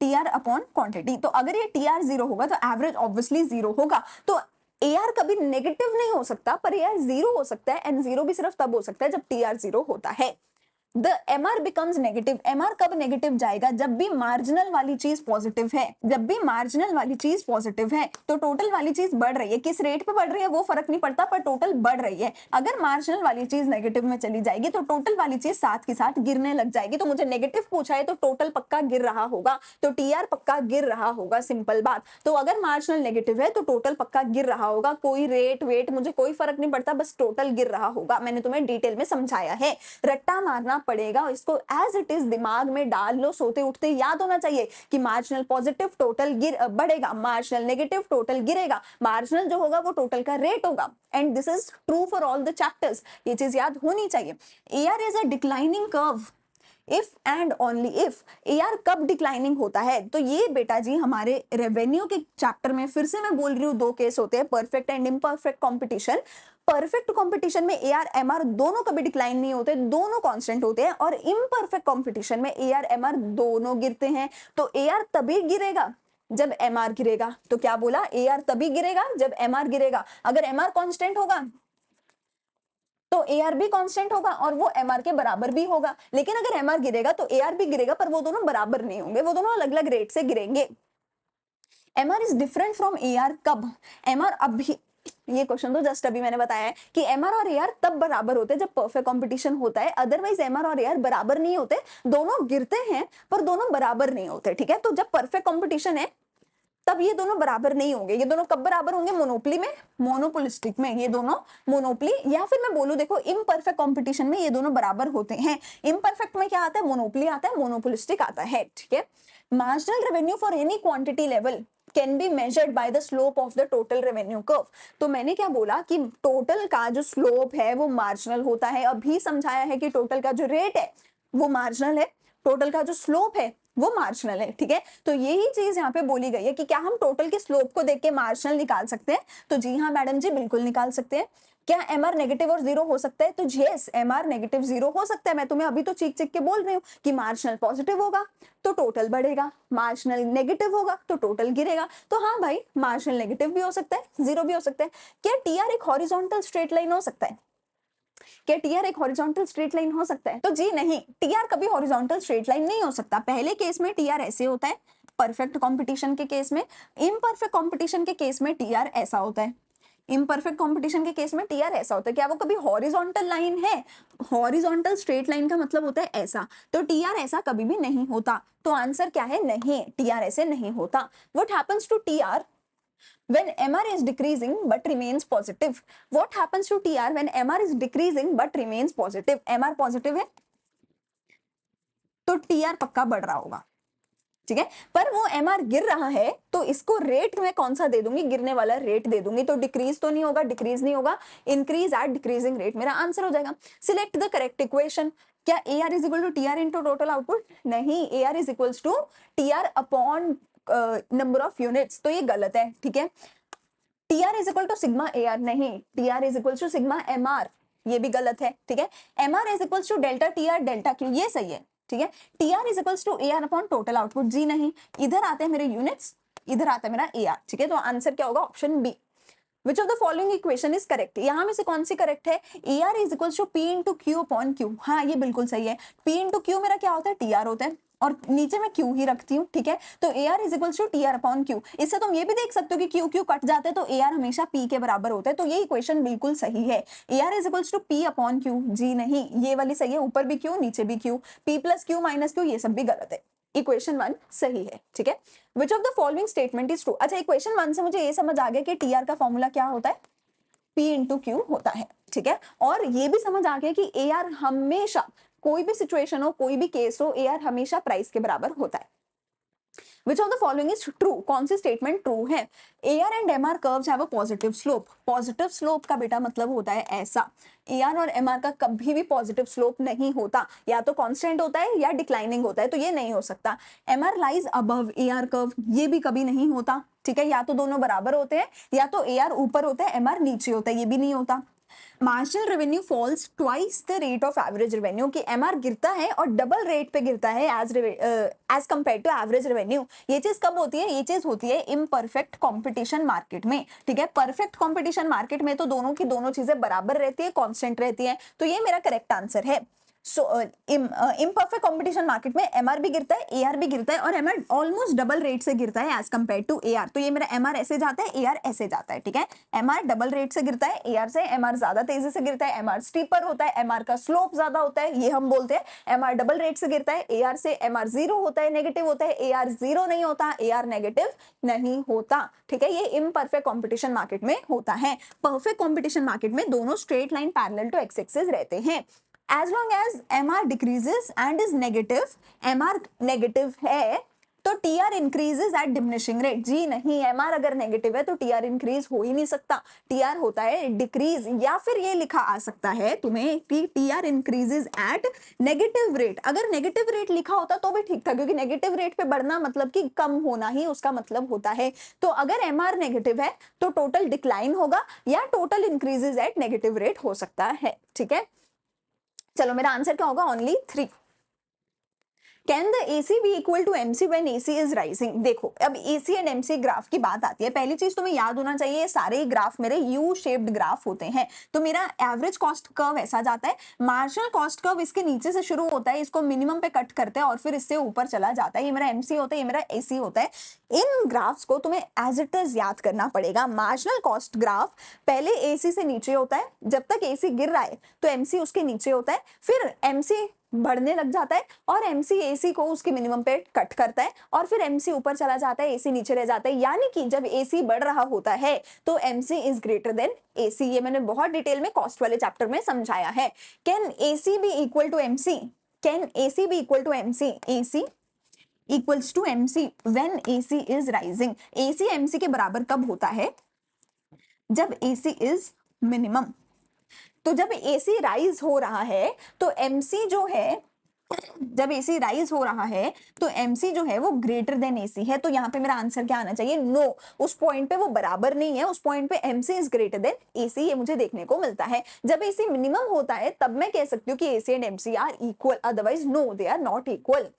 TR upon quantity. तो अगर ये टीआर जीरो होगा तो एवरेज ऑब्वियसली जीरो होगा, तो एआर कभी नेगेटिव नहीं हो सकता पर एआर जीरो हो सकता है, एंड जीरो भी सिर्फ तब हो सकता है जब टीआर जीरो होता है। The MR becomes negative. MR कब नेगेटिव जाएगा? जब भी मार्जिनल वाली चीज पॉजिटिव है। जब भी मार्जिनल वाली चीज पॉजिटिव है तो टोटल वाली चीज बढ़ रही है। किस रेट पे बढ़ रही है वो फर्क नहीं पड़ता, पर टोटल बढ़ रही है। अगर मार्जिनल वाली चीज नेगेटिव में चली जाएगी तो टोटल वाली चीज साथ के साथ गिरने लग जाएगी। तो मुझे नेगेटिव पूछा है तो टोटल पक्का गिर रहा होगा, तो टीआर पक्का गिर रहा होगा, सिंपल बात। तो अगर मार्जिनल नेगेटिव है तो टोटल पक्का गिर रहा होगा। कोई रेट वेट मुझे कोई फर्क नहीं पड़ता, बस टोटल गिर रहा होगा। मैंने तुम्हें डिटेल में समझाया है, रट्टा मारना पड़ेगा, इसको एज इट इज दिमाग में डाल लो। सोते उठते याद होना चाहिए कि मार्जिनल पॉजिटिव टोटल बढ़ेगा, मार्जिनल नेगेटिव टोटल गिरेगा, मार्जिनल जो होगा वो टोटल का रेट होगा। And this is true for all the chapters, ये चीज याद होनी चाहिए। AR is a declining curve if and only if. AR कब डिक्लाइनिंग होता है? तो ये बेटा जी हमारे रेवेन्यू के चैप्टर में फिर से मैं बोल रही हूँ दो केस होते हैं, perfect and imperfect competition. Perfect competition में एआर एमआर दोनों कभी डिक्लाइन नहीं होते, दोनों कांस्टेंट होते हैं। और इम्परफेक्ट कंपटीशन में एआर एमआर दोनों गिरते हैं। तो एआर तभी गिरेगा जब एमआर गिरेगा। तो क्या बोला? एआर तभी गिरेगा जब एमआर गिरेगा। अगर एमआर कांस्टेंट होगा तो एआर भी कांस्टेंट होगा और वो एमआर के बराबर भी होगा। लेकिन अगर एमआर गिरेगा तो एआर भी गिरेगा, पर वो दोनों बराबर नहीं होंगे, वो दोनों अलग अलग रेट से गिरेंगे। MR is different from AR कब? एमआर अभी, ये क्वेश्चन तो जस्ट अभी मैंने बताया है कि एमआर और एआर तब बराबर होते हैं जब परफेक्ट कंपटीशन होता है। अदरवाइज एमआर और एआर बराबर नहीं होते, दोनों गिरते हैं पर दोनों बराबर नहीं होते। ठीक है, तो जब परफेक्ट कंपटीशन है तब ये दोनों बराबर नहीं होंगे। ये दोनों कब बराबर होंगे? मोनोपोली में, मोनोपोलिस्टिक में ये दोनों मोनोपोली, या फिर मैं बोलूं देखो इम्परफेक्ट कंपटीशन में ये दोनों बराबर होते हैं। इम्परफेक्ट में क्या आता है? मोनोपोली आता है, मोनोपोलिस्टिक आता है। ठीक है, marginal revenue for any quantity level can be measured by the slope of the total revenue curve. तो मैंने क्या बोला कि टोटल का जो स्लोप है वो मार्जिनल होता है। अभी समझाया है कि टोटल का जो रेट है वो मार्जिनल है, टोटल का जो स्लोप है वो मार्जिनल है। ठीक है, तो यही चीज यहाँ पे बोली गई है कि क्या हम टोटल के स्लोप को देख के मार्जिनल निकाल सकते हैं? तो जी हाँ मैडम जी, बिल्कुल निकाल सकते हैं। क्या एमआर नेगेटिव और जीरो हो सकता है? तो यस, एमआर नेगेटिव जीरो हो सकता है। मैं तुम्हें अभी तो चीख चीख के बोल रही हूँ कि मार्जिनल पॉजिटिव होगा तो टोटल बढ़ेगा, मार्जिनल नेगेटिव होगा तो टोटल गिरेगा। तो हाँ भाई, मार्जिनल नेगेटिव भी हो सकता है, जीरो भी हो सकता है। क्या टीआर एक हॉरिजॉन्टल स्ट्रेट लाइन हो सकता है? क्या टीआर एक हॉरिजॉन्टल स्ट्रेट लाइन हो सकता है? तो जी नहीं, टीआर कभी हॉरिजॉन्टल स्ट्रेट लाइन नहीं हो सकता। पहले केस में टीआर ऐसे होता है, परफेक्ट कंपटीशन के केस में। इम्परफेक्ट कंपटीशन के केस में टीआर ऐसा होता है। इम्परफेक्ट कंपटीशन के केस में टीआर ऐसा होता है। क्या वो कभी हॉरिजॉन्टल लाइन है? हॉरिजॉन्टल स्ट्रेट लाइन का मतलब होता है ऐसा, तो टीआर ऐसा कभी भी नहीं होता। तो आंसर क्या है? नहीं, टीआर ऐसे नहीं होता। What happens to TR when MR is decreasing but remains positive? What happens to TR when MR is decreasing but remains positive? MR positive है तो TR पक्का बढ़ रहा होगा। ठीक है, पर वो MR गिर रहा है तो इसको रेट में कौन सा दे दूंगी? गिरने वाला रेट दे दूंगी। तो डिक्रीज तो नहीं होगा, डिक्रीज नहीं होगा, इंक्रीज एट डिक्रीजिंग रेट मेरा आंसर हो जाएगा। Select the correct equation. क्या AR is equal to TR into total output? नहीं, AR is equals to TR upon number of units, तो ये गलत है। ठीक है, TR is equal to sigma AR, नहीं, TR is equal to sigma MR, ये भी गलत है। ठीक है, MR is equal to delta TR delta Q, ये सही है। ठीक है, TR is equal to AR upon total output, जी नहीं, इधर आते हैं मेरे यूनिट्स, इधर आता है मेरा AR। ठीक है, तो आंसर क्या होगा? Option B. Which of the following equation is correct? यहाँ में से कौन सी करेक्ट है? AR is equal to P into Q upon Q। हाँ, ये बिल्कुल सही है। P इंटू Q मेरा क्या होता है? TR होता है, और नीचे मैं Q ही रखती हूँ। ठीक है, तो AR is equal to TR upon Q। इससे तुम ये भी देख सकते हो कि Q कट जाते हैं तो AR हमेशा P के बराबर होता है। तो ये इक्वेशन बिल्कुल सही है। AR is equal to P upon Q, जी नहीं, ये वाली सही है, ऊपर भी Q नीचे भी Q, P plus Q minus Q, ये सब भी गलत है। इक्वेशन 1 सही है। ठीक है, विच of the following statement is true? अच्छा, इक्वेशन 1 से मुझे ये समझ आ गया कि TR का फॉर्मूला क्या होता है? P इंटू क्यू होता है। ठीक है, और ये भी समझ आ गया कि AR हमेशा, कोई भी सिचुएशन हो, कोई भी केस हो, AR हमेशा प्राइस के बराबर होता है। Which of the following is true? कौन सी स्टेटमेंट ट्रू है? AR and MR curves have a positive slope. Positive slope का बेटा मतलब होता है ऐसा। AR और MR का कभी भी पॉजिटिव स्लोप नहीं होता, या तो कांस्टेंट होता है या डिक्लाइनिंग होता है, तो ये नहीं हो सकता। MR lies above AR curve, ये भी कभी नहीं होता। ठीक है, या तो दोनों बराबर होते हैं, या तो AR ऊपर होता है, MR नीचे होता है, ये भी नहीं होता। Marginal revenue falls twice the rate of average revenue, कि MR गिरता है और डबल रेट पे गिरता है as compare to average revenue. ये चीज कब होती है? ये चीज होती है इम्परफेक्ट कंपटीशन मार्केट में। ठीक है, परफेक्ट कंपटीशन मार्केट में तो दोनों की दोनों चीजें बराबर रहती है, कांस्टेंट रहती है। तो ये मेरा करेक्ट आंसर है। सो इम्परफेक्ट कंपटीशन मार्केट में एमआर भी गिरता है, एआर भी गिरता है, और एमआर ऑलमोस्ट डबल रेट से गिरता है एज कंपेयर टू एआर। तो ये मेरा एमआर ऐसे जाता है, एआर ऐसे जाता है, ठीक है। एमआर डबल रेट से गिरता है एआर से, एमआर ज्यादा तेजी से गिरता है, एमआर स्टीपर होता है, एमआर का स्लोप ज्यादा होता है, ये हम बोलते हैं। एमआर डबल रेट से गिरता है एआर से, एमआर जीरो होता है, नेगेटिव होता है, एआर जीरो नहीं होता, एआर नेगेटिव नहीं होता, ठीक है। ये इम्परफेक्ट कंपटीशन मार्केट में होता है। परफेक्ट कंपटीशन मार्केट में दोनों straight line parallel to X axis रहते हैं। as long as MR decreases and is negative, MR negative है तो TR increases at diminishing rate. जी नहीं, MR अगर नेगेटिव है तो TR इंक्रीज हो ही नहीं सकता, TR होता है डिक्रीज। या फिर ये लिखा आ सकता है तुम्हें कि TR increases eight negative rate. अगर नेगेटिव रेट लिखा होता तो भी ठीक था, क्योंकि नेगेटिव रेट पे बढ़ना मतलब कि कम होना ही उसका मतलब होता है। तो अगर MR नेगेटिव है तो टोटल डिक्लाइन होगा या total increases at negative rate हो सकता है, ठीक है। चलो मेरा आंसर क्या होगा, only 3। Can the AC be equal to MC when AC is rising? देखो अब AC एंड MC ग्राफ की बात आती है, पहली चीज तुम्हें याद होना चाहिए सारे ग्राफ मेरे यू शेप्ड ग्राफ होते हैं। तो मेरा एवरेज कॉस्ट कर्व ऐसा जाता है, मार्जिनल कॉस्ट कर्व इसके नीचे से शुरू होता है, इसको मिनिमम पे कट करते हैं और फिर इससे ऊपर चला जाता है। ये मेरा MC होता है, ये मेरा AC होता है। इन ग्राफ्स को तुम्हें एज इट इज याद करना पड़ेगा। मार्जिनल कॉस्ट ग्राफ पहले AC से नीचे होता है, जब तक AC गिर रहा है तो MC उसके नीचे होता है, फिर MC बढ़ने लग जाता है और MC AC को उसके मिनिमम पे कट करता है और फिर MC ऊपर चला जाता है, AC नीचे रह जाता है। यानी कि जब AC बढ़ रहा होता है तो MC is greater than AC। ये मैंने बहुत डिटेल में कॉस्ट वाले चैप्टर में समझाया है। Can AC be equal to MC? Can AC be equal to MC? AC equals to MC when AC is rising. AC MC के बराबर कब होता है? जब AC इज मिनिमम। तो जब AC राइज हो रहा है तो MC जो है, जब AC राइज हो रहा है तो MC जो है वो ग्रेटर देन AC है। तो यहाँ पे मेरा आंसर क्या आना चाहिए? नो। उस पॉइंट पे वो बराबर नहीं है, उस पॉइंट पे MC is greater than AC, ये मुझे देखने को मिलता है। जब AC मिनिमम होता है तब मैं कह सकती हूँ कि AC and MC are equal, otherwise no, they are not equal.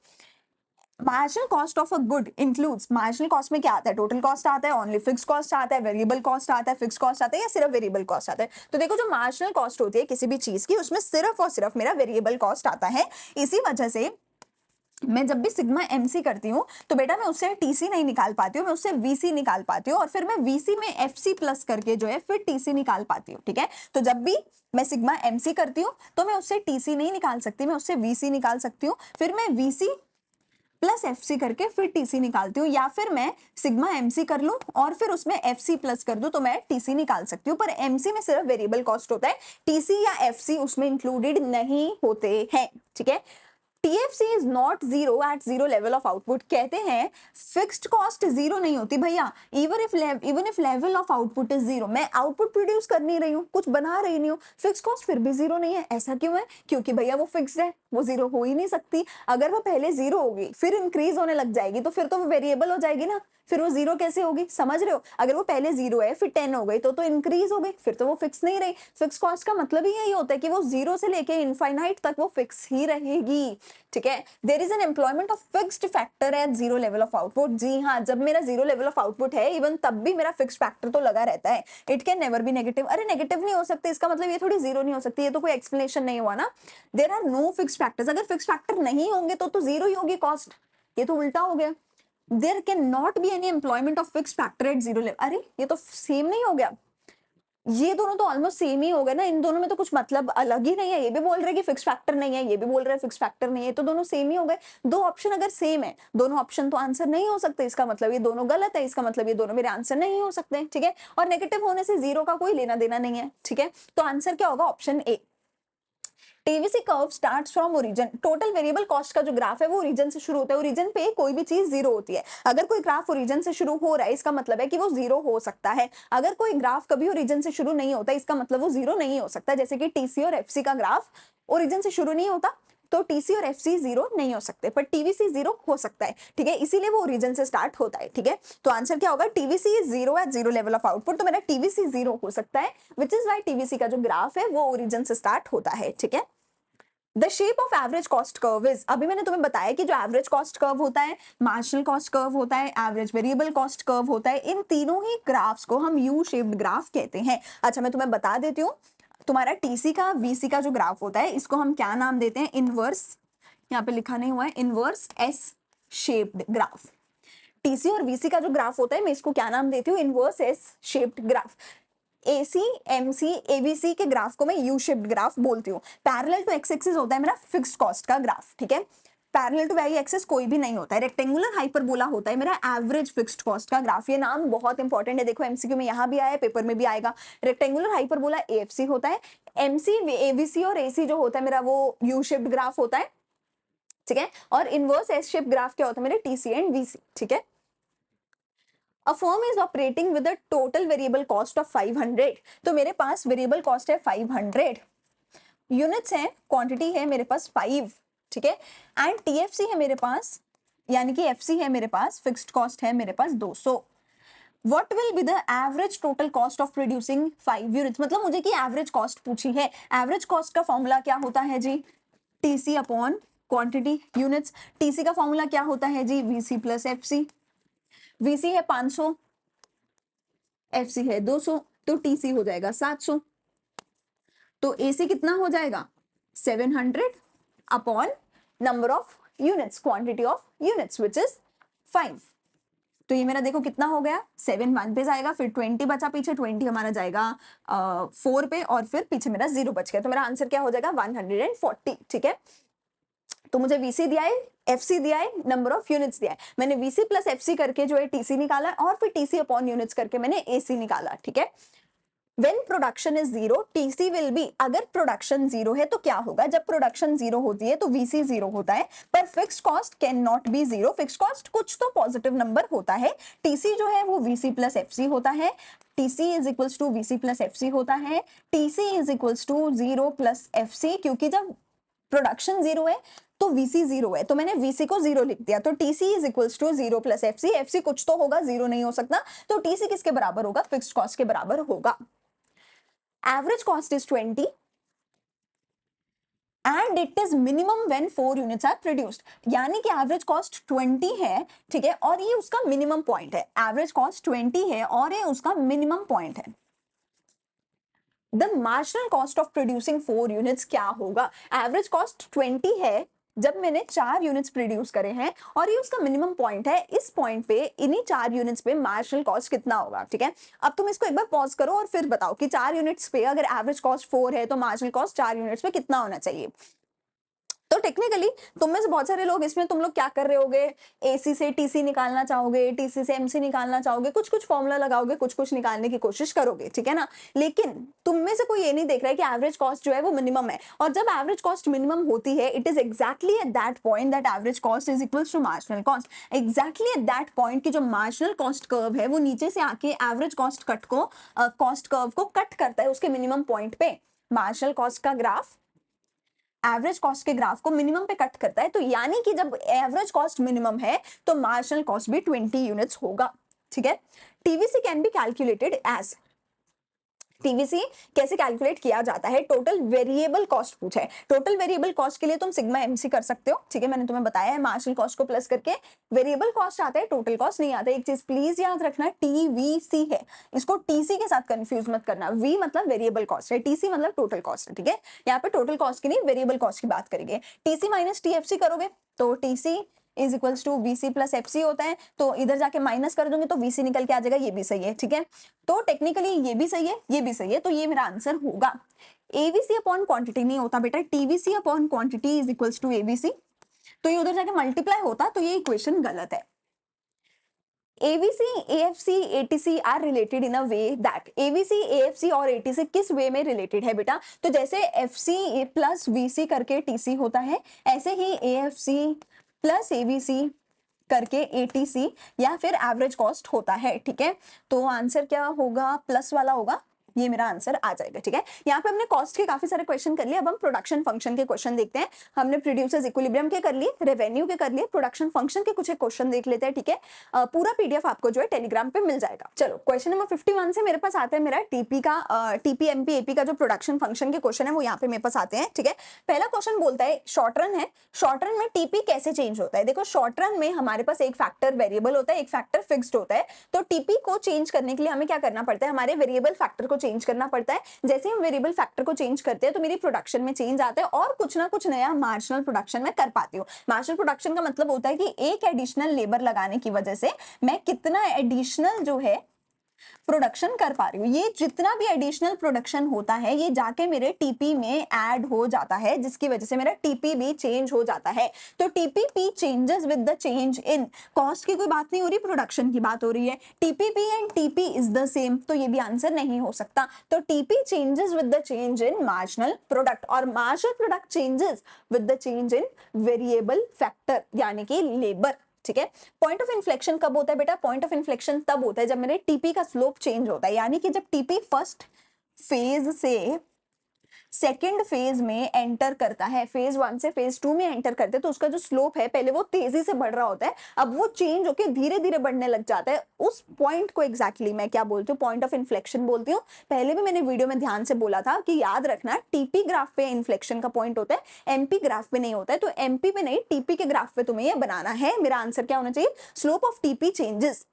Marginal cost of a good includes, marginal cost में क्या आता है? टोटल कॉस्ट आता है, ओनली फिक्स कॉस्ट आता है, वेरिएबल कॉस्ट आता है, फिक्स कॉस्ट आता है, या सिर्फ वेरिएबल कॉस्ट आता है? तो देखो जो मार्जिनल कॉस्ट होती है किसी भी चीज की, उसमें सिर्फ और सिर्फ मेरा वेरिएबल कॉस्ट आता है। इसी वजह से मैं जब भी सिग्मा MC करती हूँ तो बेटा मैं उससे TC नहीं निकाल पाती हूँ, मैं उससे VC निकाल पाती हूँ और फिर मैं VC में FC प्लस करके जो है फिर TC निकाल पाती हूँ, ठीक है। तो जब भी मैं सिग्मा MC करती हूँ तो मैं उससे TC नहीं निकाल सकती, मैं उससे VC निकाल सकती हूँ, फिर मैं VC प्लस FC करके फिर TC निकालती हूँ, या फिर मैं सिग्मा MC कर लूं और फिर उसमें FC प्लस कर दूं तो मैं TC निकाल सकती हूँ। पर MC में सिर्फ वेरिएबल कॉस्ट होता है, TC या FC उसमें इंक्लूडेड नहीं होते हैं, ठीक है। TFC is not zero at zero level of output. कहते हैं फिक्स्ड कॉस्ट जीरो नहीं होती भैया, even if level of output is zero. मैं आउटपुट प्रोड्यूस कर नहीं रही हूँ, कुछ बना रही नहीं हूँ, फिक्स कॉस्ट फिर भी जीरो नहीं है। ऐसा क्यों है? क्योंकि भैया वो फिक्स्ड है, वो जीरो हो ही नहीं सकती। अगर वो पहले जीरो होगी फिर इंक्रीज होने लग जाएगी तो फिर तो वो वेरिएबल हो जाएगी ना, फिर वो जीरो कैसे होगी? समझ रहे हो? अगर वो पहले जीरो है फिर 10 हो गई तो इंक्रीज हो गई, फिर तो वो फिक्स नहीं रही। फिक्स कॉस्ट का मतलब ही यही होता है कि वो जीरो से लेके इनफाइनाइट तक वो फिक्स ही रहेगी, ठीक है। There is an employment of fixed factor at zero level of output. जी हाँ, जब मेरा जीरो लेवल ऑफ आउटपुट है इवन तब भी मेरा फिक्स्ड फैक्टर तो लगा रहता है। It can never be negative. अरे नेगेटिव नहीं हो सकते इसका मतलब ये थोड़ी जीरो नहीं हो सकती, ये तो कोई एक्सप्लेनेशन नहीं हुआ ना। There are no fixed factors. अगर फिक्स्ड फैक्टर नहीं होंगे तो जीरो ही होगी कॉस्ट, ये तो उल्टा हो गया। There can not be any employment of fixed factor at zero level. अरे ये तो सेम नहीं हो गया, ये दोनों तो ऑलमोस्ट सेम ही हो गए ना, इन दोनों में तो कुछ मतलब अलग ही नहीं है। ये भी बोल रहे हैं कि फिक्स फैक्टर नहीं है, ये भी बोल रहे हैं फिक्स फैक्टर नहीं है, तो दोनों सेम ही हो गए। दो ऑप्शन अगर सेम है, दोनों ऑप्शन तो आंसर नहीं हो सकते, इसका मतलब ये दोनों गलत है, इसका मतलब ये दोनों मेरे आंसर नहीं हो सकते, ठीक है। और नेगेटिव होने से जीरो का कोई लेना देना नहीं है, ठीक है। तो आंसर क्या होगा? Option A. TVC curve starts from origin. Total variable cost का जो ग्राफ है वो ओरिजिन से शुरू होता है। ओरिजिन पे कोई भी चीज जीरो होती है। अगर कोई ग्राफ ओरिजिन से शुरू हो रहा है इसका मतलब है कि वो जीरो हो सकता है। अगर कोई ग्राफ कभी ओरिजिन से शुरू नहीं होता इसका मतलब वो जीरो नहीं हो सकता। जैसे कि टीसी और एफसी का ग्राफ ओरिजिन से शुरू नहीं होता तो टीसी और एफसी जीरो नहीं हो सकते, पर टीवीसी जीरो हो सकता है, ठीक है। इसीलिए वो ओरिजिन से स्टार्ट होता है, ठीक है। तो आंसर क्या होगा? TVC is zero at zero level of output. तो मेरा टीवीसी जीरो हो सकता है, विच इज वाई टीवीसी का जो ग्राफ है वो ओरिजिन से स्टार्ट होता है, ठीक है। The shape of average cost curve is, अभी मैंने तुम्हें बताया कि जो एवरेज कॉस्ट कर्व होता है, मार्जिनल कॉस्ट कर्व होता है, एवरेज वेरिएबल कॉस्ट कर्व होता है, इन तीनों ही ग्राफ्स को हम यू शेप्ड ग्राफ कहते हैं। अच्छा मैं तुम्हें बता देती हूँ, तुम्हारा टीसी का वीसी का जो ग्राफ होता है इसको हम क्या नाम देते हैं, इनवर्स, यहाँ पे लिखा नहीं हुआ है, inverse S shaped graph. TC और वीसी का जो ग्राफ होता है मैं इसको क्या नाम देती हूँ, inverse S shaped graph. AC MC ABC के ग्राफ को मैं यू शेप्ड ग्राफ बोलती हूँ। पैरेलल टू एक्स एक्सिस होता है मेरा फिक्स्ड कॉस्ट का ग्राफ, ठीक है। पैरेलल टू वाई एक्सिस कोई भी नहीं होता है। रेक्टेंगुलर हाइपरबोला होता है मेरा एवरेज फिक्स्ड कॉस्ट का ग्राफ। ये नाम बहुत इंपॉर्टेंट है, देखो एमसीक्यू में यहाँ भी आया है, पेपर में भी आएगा। रेक्टेंगुलर हाइपरबोला एएफसी होता है, एमसी एबीसी और एसी जो होता है मेरा वो यू शेप्ड ग्राफ होता है, ठीक है। और इनवर्स एस शेप ग्राफ क्या होता है मेरे, टीसी एंड वीसी, ठीक है। A firm is operating with a total variable cost of 500, तो मेरे पास वेरिएबल कॉस्ट है 500, यूनिट्स है, क्वांटिटी है मेरे पास 5, ठीक है। एंड टीएफसी है मेरे पास, यानी कि एफसी है मेरे पास, फिक्स्ड कॉस्ट है मेरे पास 200। What will be the average total cost of producing 5 units, मतलब मुझे की एवरेज कॉस्ट पूछी है। एवरेज कॉस्ट का फॉर्मूला क्या होता है जी, TC upon quantity units. TC का फॉर्मूला क्या होता है जी, वीसी प्लस एफसी। वीसी है 500, एफसी है 200, तो टीसी हो जाएगा 700। तो एसी कितना हो जाएगा, 700 upon number of units, quantity of units which is 5। तो ये मेरा देखो कितना हो गया, 7 1 पे जाएगा, फिर 20 बचा पीछे, 20 हमारा जाएगा 4 पे, और फिर पीछे मेरा 0 बच गया। तो मेरा आंसर क्या हो जाएगा, 140, ठीक है। तो मुझे वीसी दिया है, एफसी दिया है, नंबर ऑफ यूनिट्स दिया है। मैंने वीसी प्लस एफसी करके जो है टीसी निकाला, और फिर टीसी अपॉन यूनिट्स करके मैंने एसी निकाला, ठीक है। When production is zero, TC will be, अगर प्रोडक्शन जीरो है तो क्या होगा, जब प्रोडक्शन जीरो होती है तो VC जीरो होता है, पर fixed cost can not B zero. Fixed cost कुछ तो पॉजिटिव नंबर होता है। TC जो है वो VC प्लस FC होता है, TC is equals to VC plus FC होता है, TC is equals to 0 plus FC, क्योंकि जब प्रोडक्शन जीरो है तो VC जीरो है, तो मैंने VC को जीरो लिख दिया। तो TC is equals to 0 plus FC, FC कुछ तो होगा, जीरो नहीं हो सकता, तो TC किसके बराबर होगा, फिक्स्ड कॉस्ट के बराबर होगा। Average cost is 20 and it is minimum when 4 units are produced, यानी कि एवरेज कॉस्ट 20 है, ठीक है, और ये उसका मिनिमम पॉइंट है। एवरेज कॉस्ट 20 है और ये उसका मिनिमम पॉइंट है। The marginal cost of producing 4 units क्या होगा, एवरेज कॉस्ट 20 है जब मैंने 4 यूनिट्स प्रोड्यूस करे हैं, और ये उसका मिनिमम पॉइंट है। इस पॉइंट पे इन्हीं 4 यूनिट्स पे मार्जिनल कॉस्ट कितना होगा, ठीक है। अब तुम इसको एक बार पॉज करो और फिर बताओ कि 4 यूनिट्स पे अगर एवरेज कॉस्ट 4 है तो मार्जिनल कॉस्ट 4 यूनिट्स पे कितना होना चाहिए। तो टेक्निकली तुम में से बहुत सारे लोग इसमें, तुम लोग क्या कर रहे होगे, एसी से टीसी निकालना चाहोगे, टीसी से एमसी निकालना चाहोगे, कुछ कुछ फॉर्मूला लगाओगे, कुछ कुछ निकालने की कोशिश करोगे, ठीक है ना। लेकिन तुम में से कोई ये नहीं देख रहा है कि एवरेज कॉस्ट जो है वो मिनिमम है, और जब एवरेज कॉस्ट मिनिमम होती है, it is exactly at that point that average cost is equals to marginal cost. Exactly at that point की जो मार्जिनल कॉस्ट कर्व है वो नीचे से आके एवरेज कॉस्ट कर्व को कट करता है उसके मिनिमम पॉइंट पे। मार्जिनल कॉस्ट का ग्राफ एवरेज कॉस्ट के ग्राफ को मिनिमम पे कट करता है, तो यानी कि जब एवरेज कॉस्ट मिनिमम है तो मार्जिनल कॉस्ट भी 20 यूनिट्स होगा, ठीक है। TVC can be calculated as, TVC कैसे कैलकुलेट किया जाता है, टोटल वेरिएबल कॉस्ट पूछा है। टोटल वेरिएबल कॉस्ट के लिए तुम सिग्मा एमसी कर सकते हो, ठीक है, मैंने तुम्हें बताया है। मार्जिनल कॉस्ट को प्लस करके वेरिएबल कॉस्ट आता है, टोटल कॉस्ट नहीं आता है। एक चीज प्लीज याद रखना, टीवीसी है, इसको टीसी के साथ कंफ्यूज मत करना। वी मतलब वेरिएबल कॉस्ट है, टीसी मतलब टोटल कॉस्ट है, ठीक है। यहाँ पे टोटल कॉस्ट की नहीं, वेरिएबल कॉस्ट की बात करेंगे। टीसी माइनस टीएफसी करोगे तो TC is equals to VC plus FC होता है, तो इधर जाके माइनस कर दूंगे तो वीसी निकल के आ जाएगा, ये भी सही है, ठीक है। तो टेक्निकली ये भी सही है, ये भी सही है, तो ये मेरा आंसर होगा। एवीसी अपॉन क्वांटिटी नहीं होता बेटा, TVC upon quantity is equals to AVC, तो ये उधर जाके मल्टीप्लाई होता, तो ये इक्वेशन गलत है। AVC, AFC, ATC are related in a way that, AVC, AFC और ATC किस वे में रिलेटेड है बेटा, तो जैसे FC प्लस VC करके TC होता है, ऐसे ही AFC प्लस AVC करके ATC या फिर एवरेज कॉस्ट होता है, ठीक है। तो आंसर क्या होगा, प्लस वाला होगा, ये मेरा आंसर आ जाएगा, ठीक है। यहाँ पे हमने कॉस्ट के काफी सारे क्वेश्चन कर लिए, अब हम प्रोडक्शन फंक्शन के क्वेश्चन देखते हैं। हमने प्रोड्यूसर्स इक्विलिब्रियम के कर लिए, रेवेन्यू के कर लिए, प्रोडक्शन फंक्शन के कुछ एक क्वेश्चन देख लेते हैं, ठीक है। पूरा PDF आपको जो है टेलीग्राम पे मिल जाएगा। चलो क्वेश्चन नंबर 51 से मेरे पास आता है मेरा टीपी एमपी एपी का जो प्रोडक्शन फंक्शन के क्वेश्चन है वो यहाँ पे मेरे पास आते हैं, ठीक है। पहला क्वेश्चन बोलता है शॉर्ट रन है, शॉर्ट रन में टीपी कैसे चेंज होता है। देखो शॉर्ट रन में हमारे पास एक फैक्टर वेरिएबल होता है, एक फैक्टर फिक्स्ड होता है, तो टीपी को चेंज करने के लिए हमें क्या करना पड़ता है, हमारे वेरिएबल फैक्टर को चेंज करना पड़ता है। जैसे हम वेरिएबल फैक्टर को चेंज करते हैं तो मेरी प्रोडक्शन में चेंज आता है और कुछ ना कुछ नया मार्जिनल प्रोडक्शन में कर पाती हूँ। मार्जिनल प्रोडक्शन का मतलब होता है कि एक एडिशनल लेबर लगाने की वजह से मैं कितना एडिशनल जो है प्रोडक्शन कर पा रही हूँ। ये जितना भी एडिशनल प्रोडक्शन होता है ये जाके मेरे टीपी में ऐड हो जाता है, जिसकी वजह से मेरा टीपी भी चेंज हो जाता है। तो TPP changes with the change in cost की कोई बात नहीं हो रही, प्रोडक्शन की बात हो रही है। TPP and TP is the same, तो ये भी आंसर नहीं हो सकता। तो TP changes with the change in marginal product और marginal product changes with the change in variable factor यानी कि लेबर। ठीक है, पॉइंट ऑफ इन्फ्लेक्शन कब होता है बेटा? पॉइंट ऑफ इन्फ्लेक्शन तब होता है जब मेरे टीपी का स्लोप चेंज होता है, यानी कि जब टीपी फर्स्ट फेज से सेकेंड फेज में एंटर करता है, फेज 1 से फेज 2 में एंटर करते हैं तो उसका जो स्लोप है पहले वो तेजी से बढ़ रहा होता है, अब वो चेंज होकर धीरे धीरे बढ़ने लग जाता है। उस पॉइंट को एग्जैक्टली मैं क्या बोलती हूँ? पॉइंट ऑफ इन्फ्लेक्शन बोलती हूँ। पहले भी मैंने वीडियो में ध्यान से बोला था कि याद रखना टीपी ग्राफ पे इन्फ्लेक्शन का पॉइंट होता है, एमपी ग्राफ पे नहीं होता है। तो एमपी पे नहीं, टीपी के ग्राफ पे तुम्हें ये बनाना है। मेरा आंसर क्या होना चाहिए? Slope of TP changes.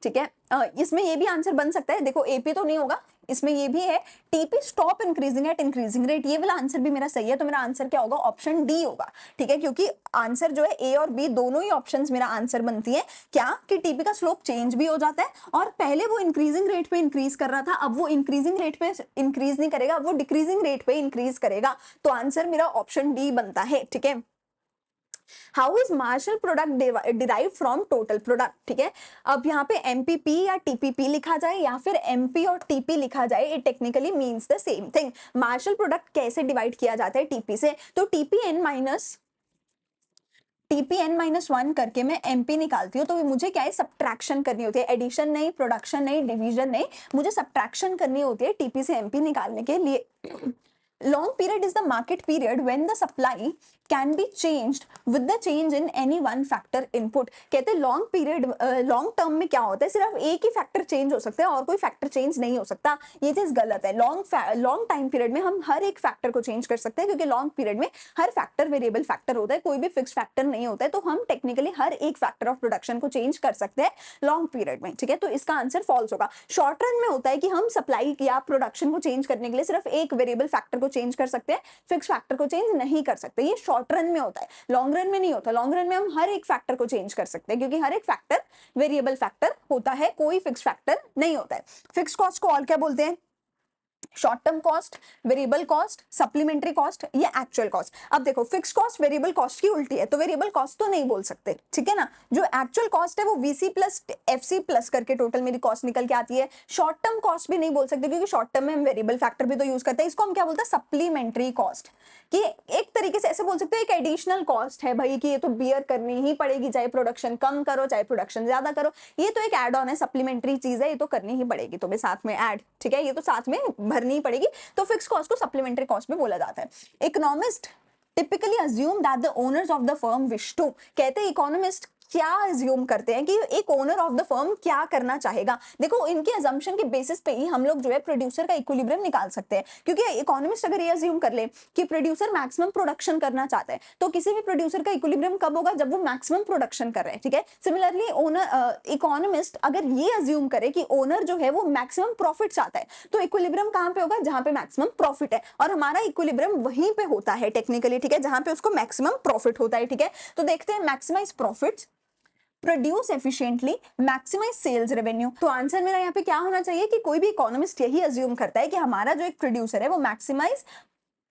ठीक है, इसमें ये भी आंसर बन सकता है, देखो एपी तो नहीं होगा, इसमें ये भी है TP stop increasing at increasing rate, ये वाला आंसर भी मेरा सही है। तो मेरा आंसर क्या होगा? ऑप्शन डी होगा। ठीक है, क्योंकि आंसर जो है ए और बी दोनों ही ऑप्शंस मेरा आंसर बनती है। क्या कि टीपी का स्लोप चेंज भी हो जाता है और पहले वो इंक्रीजिंग रेट पे इंक्रीज कर रहा था, अब वो इंक्रीजिंग रेट पे इंक्रीज नहीं करेगा, अब वो डिक्रीजिंग रेट पे इंक्रीज करेगा। तो आंसर मेरा ऑप्शन डी बनता है। ठीक है, how is marginal product derive from total product? ठीक है, अब यहाँ पे एमपीपी या टीपीपी लिखा जाए या फिर एमपी और टीपी लिखा जाए, it technically means the same thing. Marginal product कैसे डिवाइड किया जाता है टीपी से? तो टीपीएन-1 करके मैं एमपी निकालती हूँ, तो मुझे क्या है? सब्ट्रैक्शन करनी होती है, एडिशन नहीं, प्रोडक्शन नहीं, डिवीजन नहीं, मुझे सब्ट्रैक्शन करनी होती है टीपी से एमपी निकालने के लिए। Long period is the market period when the supply can be changed with the change in any one factor input। कहते हैं लॉन्ग पीरियड, लॉन्ग टर्म में क्या होता है? सिर्फ एक ही फैक्टर चेंज हो सकता है और कोई फैक्टर चेंज नहीं हो सकता। ये चीज गलत है। लॉन्ग टाइम पीरियड में हम हर एक फैक्टर को चेंज कर सकते हैं, क्योंकि लॉन्ग पीरियड में हर फैक्टर वेरिएबल फैक्टर होता है, कोई भी फिक्स फैक्टर नहीं होता है। तो हम टेक्निकली हर एक फैक्टर ऑफ प्रोडक्शन को चेंज कर सकते हैं लॉन्ग पीरियड में। ठीक है, तो इसका आंसर फॉल्स होगा। शॉर्ट रन में होता है कि हम सप्लाई या प्रोडक्शन को चेंज करने के लिए सिर्फ एक वेरिएबल फैक्टर को चेंज कर सकते हैं, फिक्स फैक्टर को चेंज नहीं कर सकते। ये शॉर्ट रन में होता है, लॉन्ग रन में नहीं होता। लॉन्ग रन में हम हर एक फैक्टर को चेंज कर सकते हैं, क्योंकि हर एक फैक्टर वेरिएबल फैक्टर होता है, कोई फिक्स फैक्टर नहीं होता है। फिक्स कॉस्ट को और क्या बोलते हैं? Short term cost, variable cost, supplementary cost या एक्चुअल कॉस्ट। अब देखो, फिक्स कॉस्ट वेरिएबल कॉस्ट की उल्टी है, तो वेरिएबल कॉस्ट तो नहीं बोल सकते। ठीक है ना, जो एक्चुअल कॉस्ट है वो वीसी प्लस एफसी प्लस करके टोटल मेरी कॉस्ट निकल के आती है। शॉर्ट टर्म कॉस्ट भी नहीं बोल सकते, क्योंकि शॉर्ट टर्म में हम वेरिएबल फैक्टर भी तो यूज करते हैं। इसको हम क्या बोलते हैं? Supplementary cost. कि एक तरीके से ऐसे बोल सकते हैं एक एडिशनल कॉस्ट है भाई, कि ये तो बियर करनी ही पड़ेगी, चाहे प्रोडक्शन कम करो चाहे प्रोडक्शन ज्यादा करो, ये तो एक एड ऑन है, सप्लीमेंट्री चीज है, ये तो करनी ही पड़ेगी तुम्हें साथ में ऐड। ठीक है, ये तो साथ में भरनी ही पड़ेगी। तो फिक्स कॉस्ट को सप्लीमेंट्री कॉस्ट भी बोला जाता है। Economist typically assume that the owners of the firm wish to. कहते हैं इकोनॉमिस्ट क्या अज्यूम करते हैं कि एक ओनर ऑफ द फर्म क्या करना चाहेगा। देखो, इनके अजम्पशन के बेसिस पे ही हम लोग जो है प्रोड्यूसर का इक्विलिब्रियम निकाल सकते हैं, क्योंकि इकोनॉमिस्ट अगर ये अज्यूम कर ले कि प्रोड्यूसर मैक्सिमम प्रोडक्शन करना चाहता है, तो किसी भी प्रोड्यूसर का इक्विलिब्रियम कब होगा? जब वो मैक्सिमम प्रोडक्शन कर रहे हैं। ठीक है, सिमिलरली ओनर इकोनॉमिस्ट अगर ये अज्यूम करे कि ओनर जो है वो मैक्सिमम प्रॉफिट चाहता है, तो इक्विलिब्रियम कहां पे होगा? जहां पे मैक्सिमम प्रॉफिट है, और हमारा इक्विलिब्रियम वहीं पे होता है टेक्निकली। ठीक है, जहां पे उसको मैक्सिमम प्रॉफिट होता है। ठीक है, तो देखते हैं, maximise profits, produce efficiently, maximise sales revenue. तो आंसर मेरा यहाँ पे क्या होना चाहिए? कि कोई भी इकोनॉमिस्ट यही अज्यूम करता है कि हमारा जो एक प्रोड्यूसर है वो मैक्सिमाइज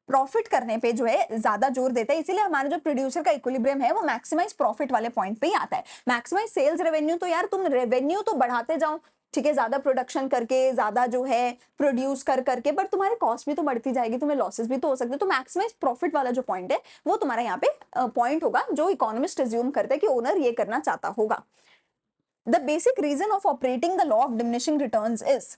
प्रॉफिट करने पे जो है ज्यादा जोर देता है, इसीलिए हमारा जो प्रोड्यूसर का इक्विलिब्रियम है वो मैक्सिमाइज प्रॉफिट वाले पॉइंट पे ही आता है। मैक्सिमाइज सेल्स रेवेन्यू, तो यार तुम रेवेन्यू तो बढ़ाते जाओ, ठीक है, ज्यादा प्रोडक्शन करके, ज्यादा जो है प्रोड्यूस कर करके, बट तुम्हारी कॉस्ट भी तो बढ़ती जाएगी, तुम्हें लॉसेस भी तो हो सकते हैं। तो मैक्सिमाइज प्रॉफिट वाला जो पॉइंट है वो तुम्हारा यहाँ पे पॉइंट होगा, जो इकोनॉमिस्ट अज्यूम करते हैं कि ओनर ये करना चाहता होगा। The basic reason of operating the law of diminishing returns is.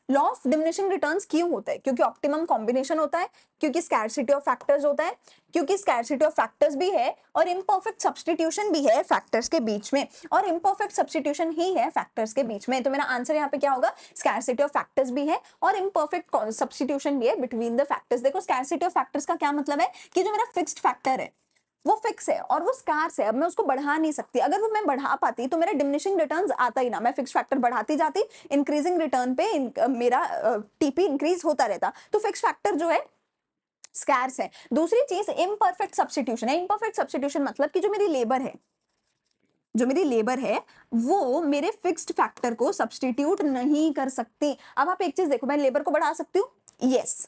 Law of diminishing returns क्यों होता है? क्योंकि ऑप्टिमम कॉम्बिनेशन होता है, क्योंकि स्कैरसिटी ऑफ फैक्टर्स होता है, क्योंकि स्कैरसिटी ऑफ फैक्टर्स भी है, और इम्परफेक्ट सब्स्टिट्यूशन भी है फैक्टर्स के बीच में, और इम्परफेक्ट सब्स्टिट्यूशन ही है फैक्टर्स के बीच में। तो मेरा आंसर यहाँ पे क्या होगा? स्कैरसिटी ऑफ फैक्टर्स भी है और इम्परफेक्ट सब्स्टिट्यूशन भी है बिटवीन द फैक्टर्स। देखो, स्कैरसिटी ऑफ फैक्टर्स का क्या मतलब है? कि जो मेरा फिक्स्ड फैक्टर है, वो फिक्स है और वो स्कार्स है, अब मैं उसको बढ़ा नहीं सकती। अगर वो मैं बढ़ा पाती तो मेरा डिमिनिशिंग रिटर्न्स आता ही ना, मैं फिक्स फैक्टर बढ़ाती जाती, इंक्रीजिंग रिटर्न पे मेरा टीपी इंक्रीज होता रहता। तो फिक्स फैक्टर जो है स्कैर्स है। दूसरी चीज इम्परफेक्ट सब्स्टिट्यूशन है। इम्परफेक्ट सब्स्टिट्यूशन मतलब कि जो मेरी लेबर है वो मेरे फिक्स्ड फैक्टर को सब्स्टिट्यूट नहीं कर सकती। अब आप एक चीज देखो, मैं लेबर को बढ़ा सकती हूँ, यस।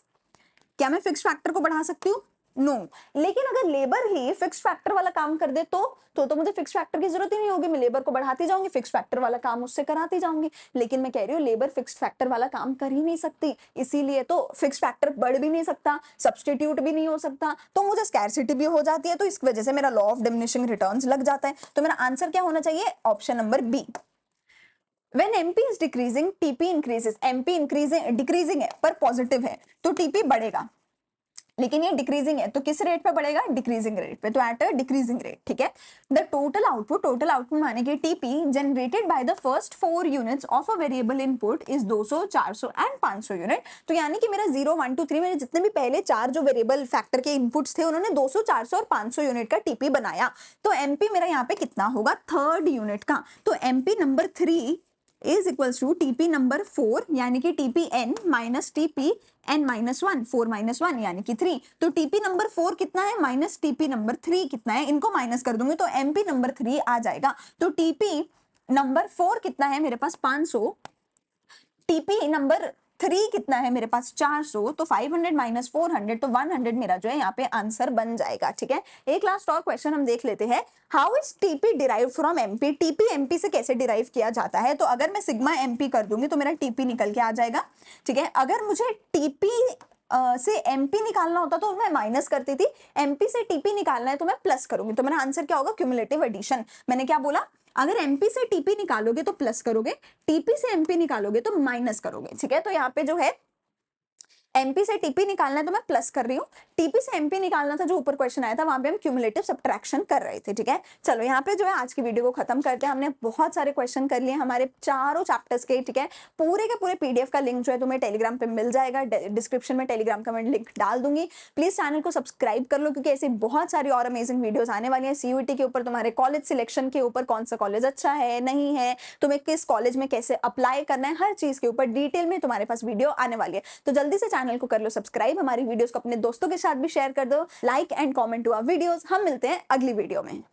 क्या मैं फिक्स फैक्टर को बढ़ा सकती हूँ? नो। लेकिन अगर लेबर ही फिक्स फैक्टर वाला काम कर दे तो मुझे फिक्स फैक्टर की जरूरत ही नहीं होगी, मैं लेबर को बढ़ाती जाऊंगी, फिक्स फैक्टर वाला काम उससे कराती जाऊंगी। लेकिन मैं कह रही हूँ लेबर फिक्स फैक्टर वाला काम कर ही नहीं सकती, इसीलिए तो फिक्स फैक्टर बढ़ भी नहीं सकता, सब्स्टिट्यूट भी नहीं हो सकता, तो मुझे स्कैरसिटी भी हो जाती है। तो इस वजह से मेरा लॉ ऑफ डिमिनिशिंग रिटर्न्स लग जाता है। तो मेरा आंसर क्या होना चाहिए? Option number B. When MP is decreasing, TP increases. MP decreasing है पर पॉजिटिव है तो TP बढ़ेगा, लेकिन ये डिक्रीजिंग है तो किस रेट पे बढ़ेगा? डिक्रीजिंग रेट पे, तो एट अ डिक्रीजिंग रेट। ठीक है। द टोटल आउटपुट माने कि TP generated by the first 4 units of a variable input is 200, 400 and 500 unit. तो यानी कि मेरा 0, 1, 2, 3 मेरे जितने भी पहले 4 जो वेरिएबल फैक्टर के इनपुट्स थे उन्होंने 200, 400 और 500 यूनिट का टीपी बनाया। तो एमपी मेरा यहाँ पे कितना होगा? थर्ड यूनिट का। तो MP number 3 is equals to TP number 4 यानी कि TP N minus TP N minus 1, 4 minus 1 यानी कि 3। तो टीपी नंबर 4 कितना है माइनस टीपी नंबर 3 कितना है, इनको माइनस कर दूंगी तो एमपी नंबर 3 आ जाएगा। तो टीपी नंबर 4 कितना है मेरे पास? 500। टीपी नंबर 3 कितना है मेरे पास? 400। तो 500 माइनस 400 तो 100 मेरा जो है यहाँ पे आंसर बन जाएगा। ठीक है। एक लास्ट और क्वेश्चन हम देख लेते हैं। How is TP derive from MP? TP MP से कैसे डिराइव किया जाता है? तो अगर मैं सिग्मा एमपी कर दूंगी तो मेरा टीपी निकल के आ जाएगा। ठीक है। अगर मुझे टीपी से एमपी निकालना होता तो मैं माइनस करती थी, एमपी से टीपी निकालना है तो मैं प्लस करूंगी। तो मेरा आंसर क्या होगा? Cumulative addition. मैंने क्या बोला? अगर एमपी से टीपी निकालोगे तो प्लस करोगे, टीपी से एमपी निकालोगे तो माइनस करोगे। ठीक है। तो यहाँ पे जो है एमपी से टीपी निकालना है तो मैं प्लस कर रही हूँ, टीपी से एमपी निकालना था जो ऊपर क्वेश्चन आया था वहां पे हम क्यूमुलेटिव सब्ट्रैक्शन कर रहे थे। ठीक है। चलो यहाँ पे जो है आज की वीडियो को खत्म करते हैं। हमने बहुत सारे क्वेश्चन कर लिए हमारे चारों चैप्टर्स के। ठीक है। पूरे के पूरे पीडीएफ का लिंक जो है तुम्हें टेलीग्राम पे मिल जाएगा, डिस्क्रिप्शन में टेलीग्राम का मैं लिंक डाल दूंगी। प्लीज चैनल को सब्सक्राइब कर लो क्योंकि ऐसी बहुत सारी और अमेजिंग वीडियोस आने वाली है। सीयूईटी के ऊपर, तुम्हारे कॉलेज सिलेक्शन के ऊपर, कौन सा कॉलेज अच्छा है नहीं है, तुम्हें किस कॉलेज में कैसे अप्लाई करना है, हर चीज के ऊपर डिटेल में तुम्हारे पास वीडियो आने वाली है। तो जल्दी से चैनल को कर लो सब्सक्राइब, हमारी वीडियोस को अपने दोस्तों के साथ भी शेयर कर दो, like and comment to our videos. हम मिलते हैं अगली वीडियो में।